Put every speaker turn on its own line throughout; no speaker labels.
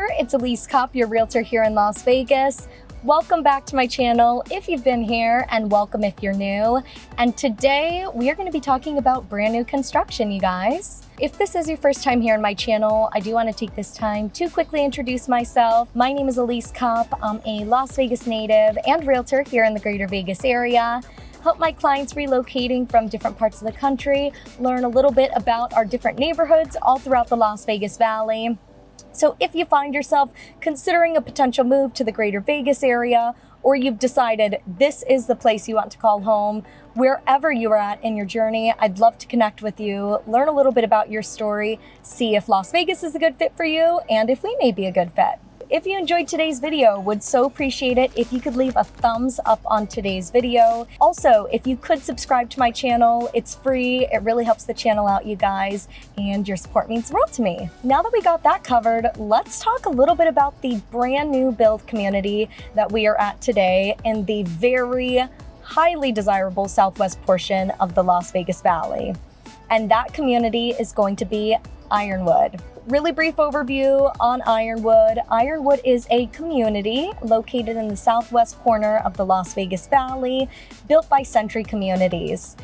there, it's Elise Kopp, your realtor here in Las Vegas. Welcome back to my channel if you've been here, and welcome if you're new. And today we are going to be talking about brand new construction, you guys. If this is your first time here on my channel, I do want to take this time to quickly introduce myself. My name is Elise Kopp. I'm a Las Vegas native and realtor here in the greater Vegas area. Help my clients relocating from different parts of the country, learn a little bit about our different neighborhoods all throughout the Las Vegas Valley. So if you find yourself considering a potential move to the greater Vegas area, or you've decided this is the place you want to call home, wherever you are at in your journey, I'd love to connect with you, learn a little bit about your story, see if Las Vegas is a good fit for you, and if we may be a good fit. If you enjoyed today's video, would so appreciate it if you could leave a thumbs up on today's video. Also, if you could subscribe to my channel, it's free. It really helps the channel out, you guys, and your support means the world to me. Now that we got that covered, let's talk a little bit about the brand new build community that we are at today in the very highly desirable southwest portion of the Las Vegas Valley. And that community is going to be Ironwood. Really brief overview on Ironwood. Ironwood is a community located in the southwest corner of the Las Vegas Valley, built by Century Communities.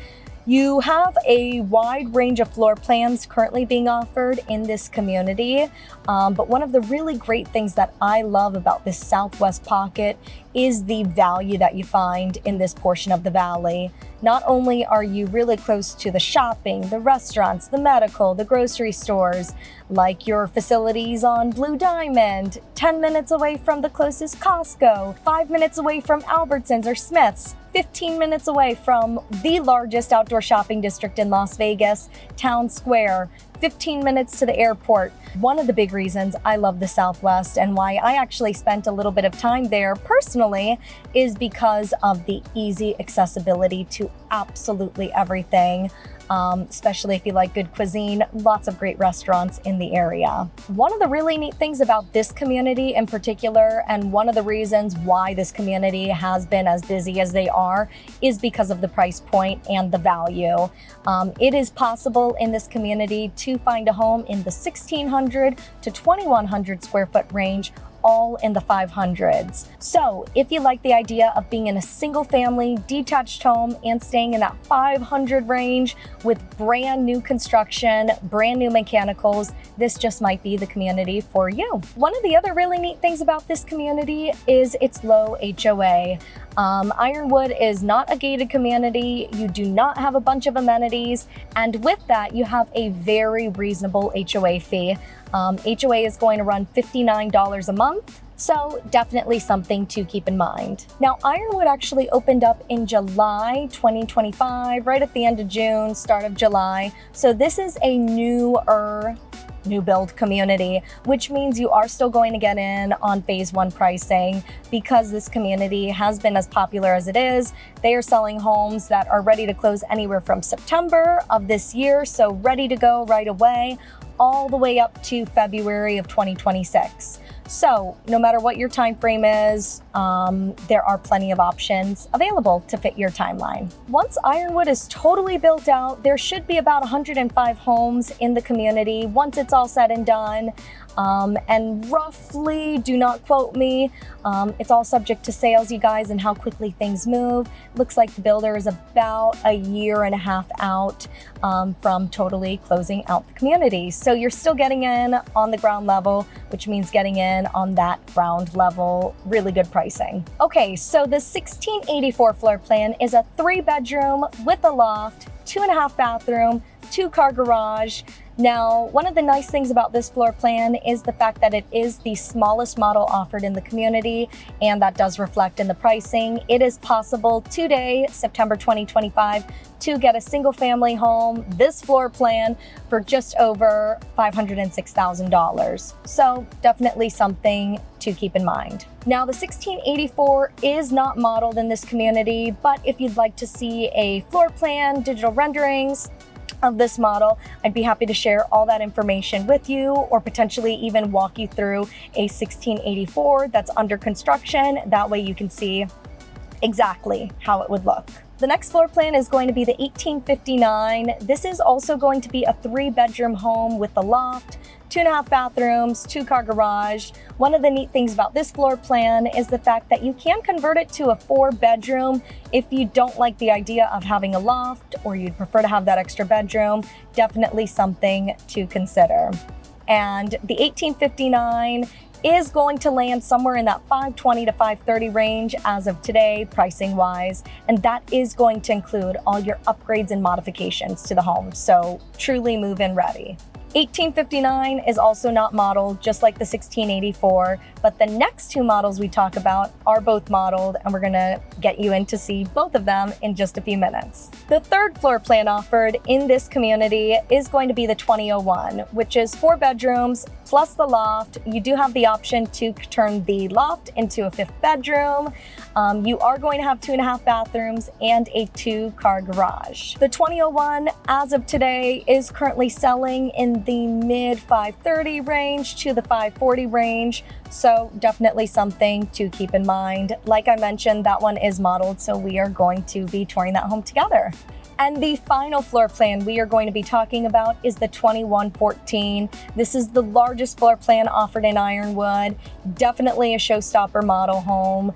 You have a wide range of floor plans currently being offered in this community, but one of the really great things that I love about this southwest pocket is the value that you find in this portion of the valley. Not only are you really close to the shopping, the restaurants, the medical, the grocery stores, like your facilities on Blue Diamond, 10 minutes away from the closest Costco, 5 minutes away from Albertsons or Smith's, 15 minutes away from the largest outdoor shopping district in Las Vegas, Town Square, 15 minutes to the airport. One of the big reasons I love the Southwest and why I actually spent a little bit of time there personally is because of the easy accessibility to absolutely everything. Especially if you like good cuisine, lots of great restaurants in the area. One of the really neat things about this community in particular, and one of the reasons why this community has been as busy as they are, is because of the price point and the value. It is possible in this community to find a home in the 1,600 to 2,100 square foot range, all in the 500s. So if you like the idea of being in a single family detached home and staying in that 500 range with brand new construction, brand new mechanicals, this just might be the community for you. One of the other really neat things about this community is its low HOA. Ironwood is not a gated community. You do not have a bunch of amenities. And with that, you have a very reasonable HOA fee. HOA is going to run $59 a month. So definitely something to keep in mind. Now, Ironwood actually opened up in July 2025, right at the end of June, start of July. So this is a new build community, which means you are still going to get in on phase one pricing. Because this community has been as popular as it is, they are selling homes that are ready to close anywhere from September of this year, so ready to go right away, all the way up to February of 2026. So no matter what your time frame is, there are plenty of options available to fit your timeline. Once Ironwood is totally built out, there should be about 105 homes in the community once it's all said and done. And roughly, do not quote me, it's all subject to sales, you guys, and how quickly things move. Looks like the builder is about a year and a half out from totally closing out the community. So you're still getting in on the ground level, which means getting in on that ground level, really good pricing. Okay, so the 1684 floor plan is a 3-bedroom with a loft, 2.5 bathroom, 2-car garage. Now, one of the nice things about this floor plan is the fact that it is the smallest model offered in the community, and that does reflect in the pricing. It is possible today, September 2025, to get a single family home, this floor plan, for just over $506,000. So definitely something to keep in mind. Now, the 1684 is not modeled in this community, but if you'd like to see a floor plan, digital renderings of this model, I'd be happy to share all that information with you, or potentially even walk you through a 1684 that's under construction. That way you can see exactly how it would look. The next floor plan is going to be the 1859. This is also going to be a 3-bedroom home with a loft, 2.5 bathrooms, 2-car garage. One of the neat things about this floor plan is the fact that you can convert it to a 4-bedroom if you don't like the idea of having a loft or you'd prefer to have that extra bedroom. Definitely something to consider. And the 1859 is going to land somewhere in that 520 to 530 range as of today, pricing wise. And that is going to include all your upgrades and modifications to the home. So truly move-in ready. 1859 is also not modeled, just like the 1684, but the next two models we talk about are both modeled, and we're gonna get you in to see both of them in just a few minutes. The third floor plan offered in this community is going to be the 2001, which is 4 bedrooms plus the loft. You do have the option to turn the loft into a 5th bedroom. You are going to have 2.5 bathrooms and a 2-car garage. The 2001, as of today, is currently selling in the mid 530 range to the 540 range. So definitely something to keep in mind. Like I mentioned, that one is modeled, so we are going to be touring that home together. And the final floor plan we are going to be talking about is the 2114. This is the largest floor plan offered in Ironwood. Definitely a showstopper model home.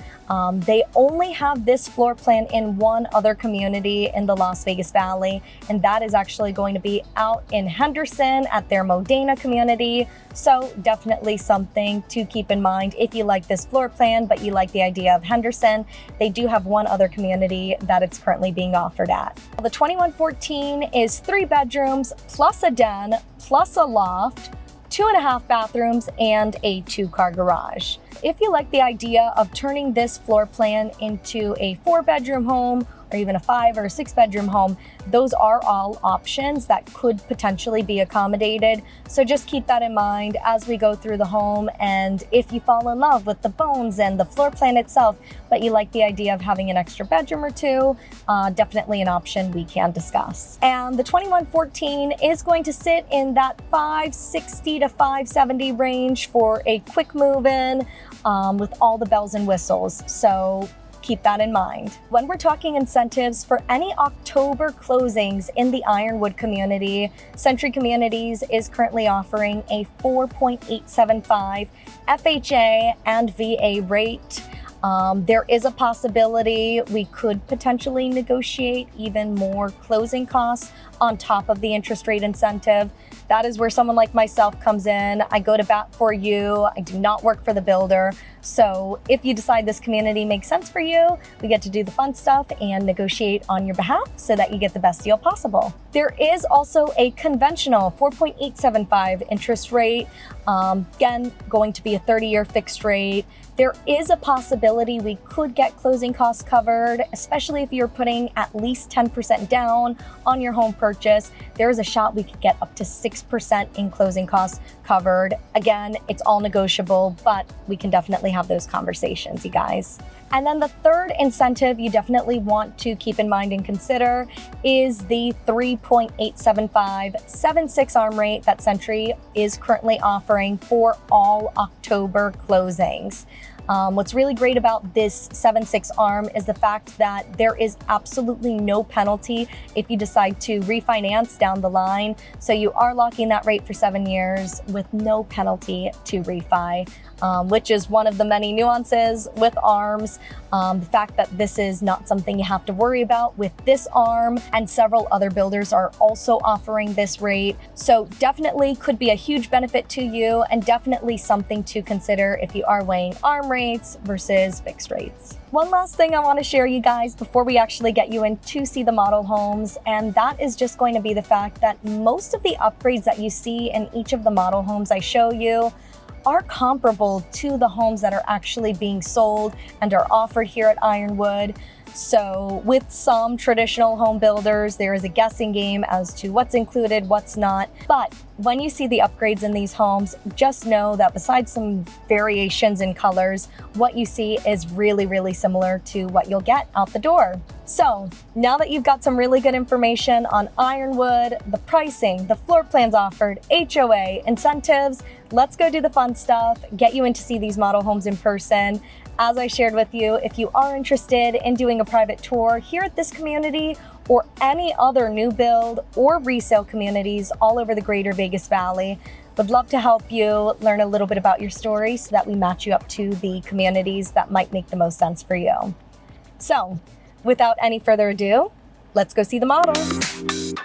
They only have this floor plan in one other community in the Las Vegas Valley, and that is actually going to be out in Henderson at their Modena community. So definitely something to keep in mind if you like this floor plan, but you like the idea of Henderson. They do have one other community that it's currently being offered at. The 2114 is 3 bedrooms plus a den plus a loft, 2.5 bathrooms, and a 2-car garage. If you like the idea of turning this floor plan into a 4-bedroom home or even a 5 or a 6-bedroom home, those are all options that could potentially be accommodated. So just keep that in mind as we go through the home. And if you fall in love with the bones and the floor plan itself, but you like the idea of having an extra bedroom or two, definitely an option we can discuss. And the 2114 is going to sit in that 560 to 570 range for a quick move-in with all the bells and whistles. So keep that in mind. When we're talking incentives for any October closings in the Ironwood community, Century Communities is currently offering a 4.875 FHA and VA rate. There is a possibility we could potentially negotiate even more closing costs on top of the interest rate incentive. That is where someone like myself comes in. I go to bat for you. I do not work for the builder. So if you decide this community makes sense for you, we get to do the fun stuff and negotiate on your behalf so that you get the best deal possible. There is also a conventional 4.875 interest rate. Again, going to be a 30-year fixed rate. There is a possibility we could get closing costs covered, especially if you're putting at least 10% down on your home purchase. There is a shot we could get up to 6% in closing costs covered. Again, it's all negotiable, but we can definitely have those conversations, you guys. And then the third incentive you definitely want to keep in mind and consider is the 3.875 7/6 arm rate that Century is currently offering for all October closings. What's really great about this 7/6 arm is the fact that there is absolutely no penalty if you decide to refinance down the line. So you are locking that rate for 7 years with no penalty to refi, which is one of the many nuances with arms. The fact that this is not something you have to worry about with this arm, and several other builders are also offering this rate. So definitely could be a huge benefit to you, and definitely something to consider if you are weighing arm rates versus fixed rates. One last thing I want to share, you guys, before we actually get you in to see the model homes, and that is just going to be the fact that most of the upgrades that you see in each of the model homes I show you are comparable to the homes that are actually being sold and are offered here at Ironwood. So with some traditional home builders, there is a guessing game as to what's included, what's not. But when you see the upgrades in these homes, just know that besides some variations in colors, what you see is really, really similar to what you'll get out the door. So now that you've got some really good information on Ironwood, the pricing, the floor plans offered, HOA, incentives, let's go do the fun stuff, get you in to see these model homes in person. As I shared with you, if you are interested in doing a private tour here at this community or any other new build or resale communities all over the greater Vegas Valley, Would love to help you learn a little bit about your story so that we match you up to the communities that might make the most sense for you. So, without any further ado, let's go see the models.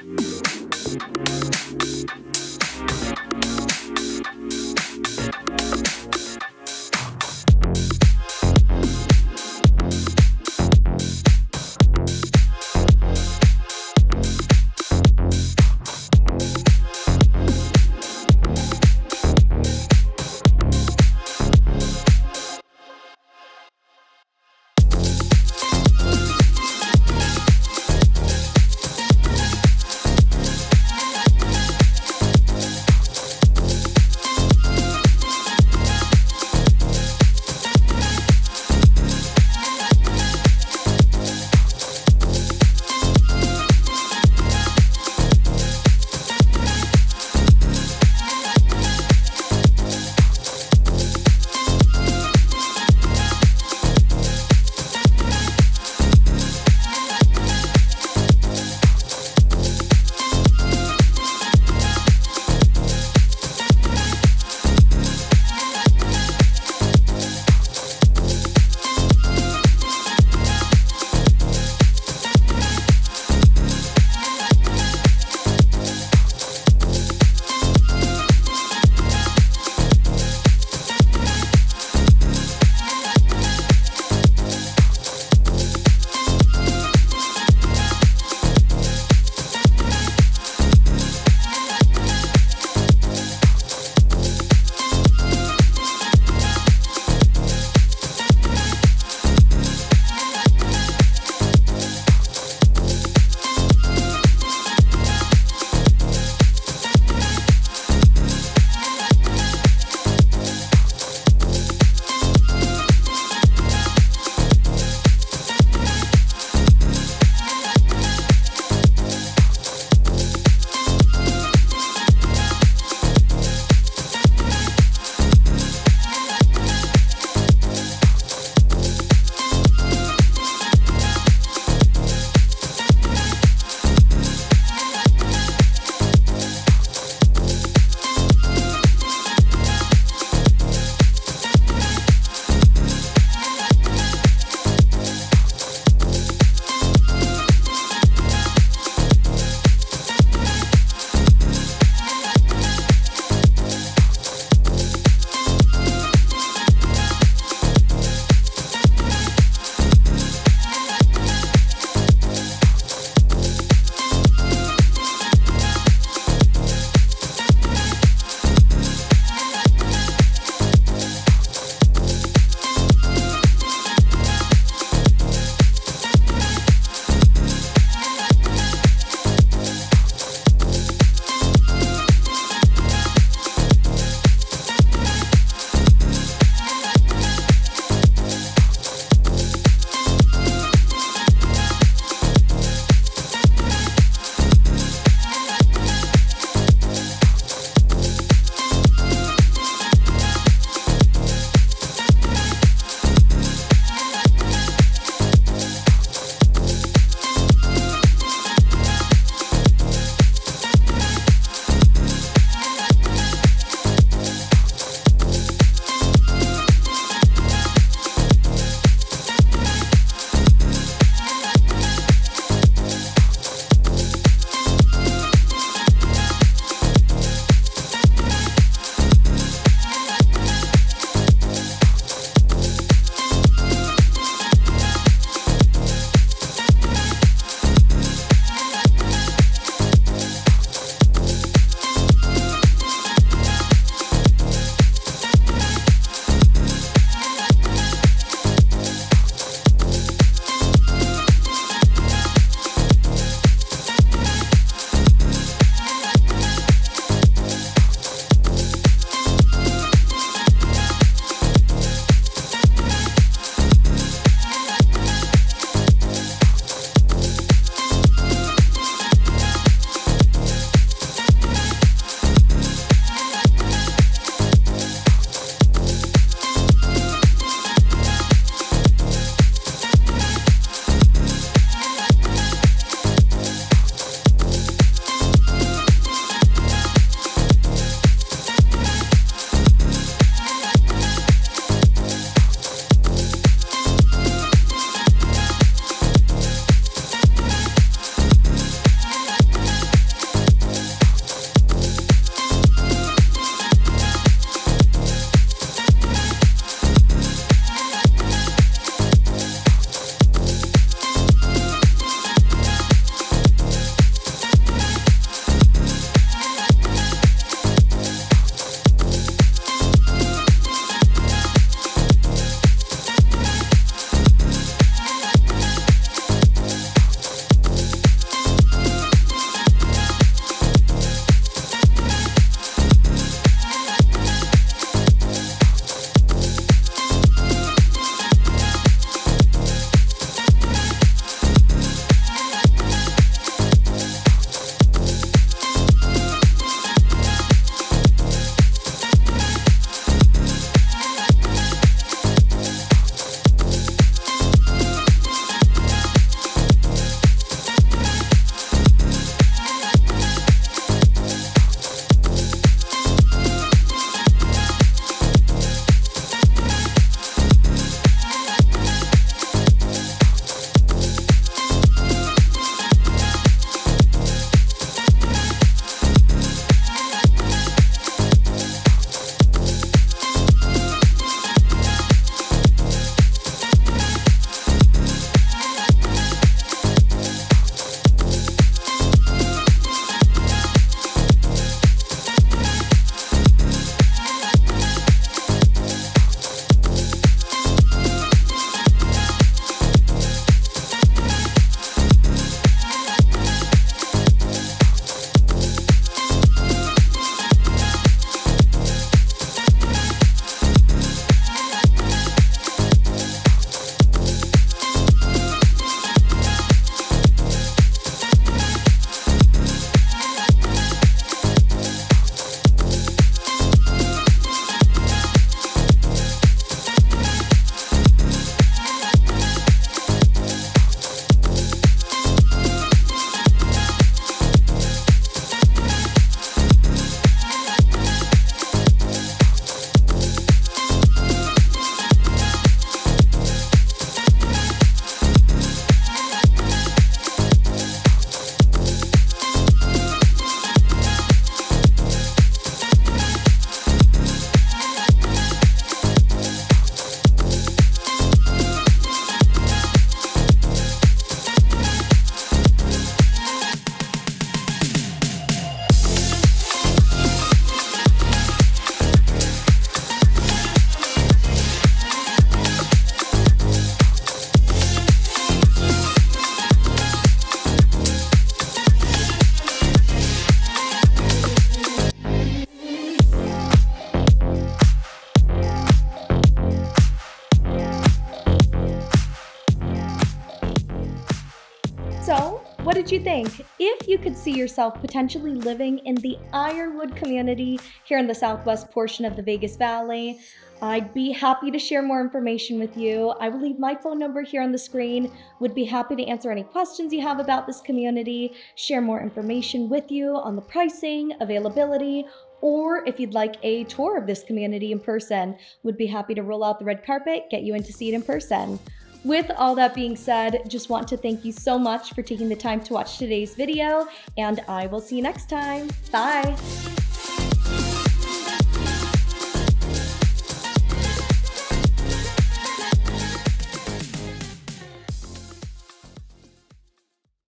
what did you think? If you could see yourself potentially living in the Ironwood community here in the southwest portion of the Vegas Valley, I'd be happy to share more information with you. I will leave my phone number here on the screen. Would be happy to answer any questions you have about this community, share more information with you on the pricing, availability, or if you'd like a tour of this community in person, would be happy to roll out the red carpet, get you in to see it in person. With all that being said, just want to thank you so much for taking the time to watch today's video, and I will see you next time. Bye!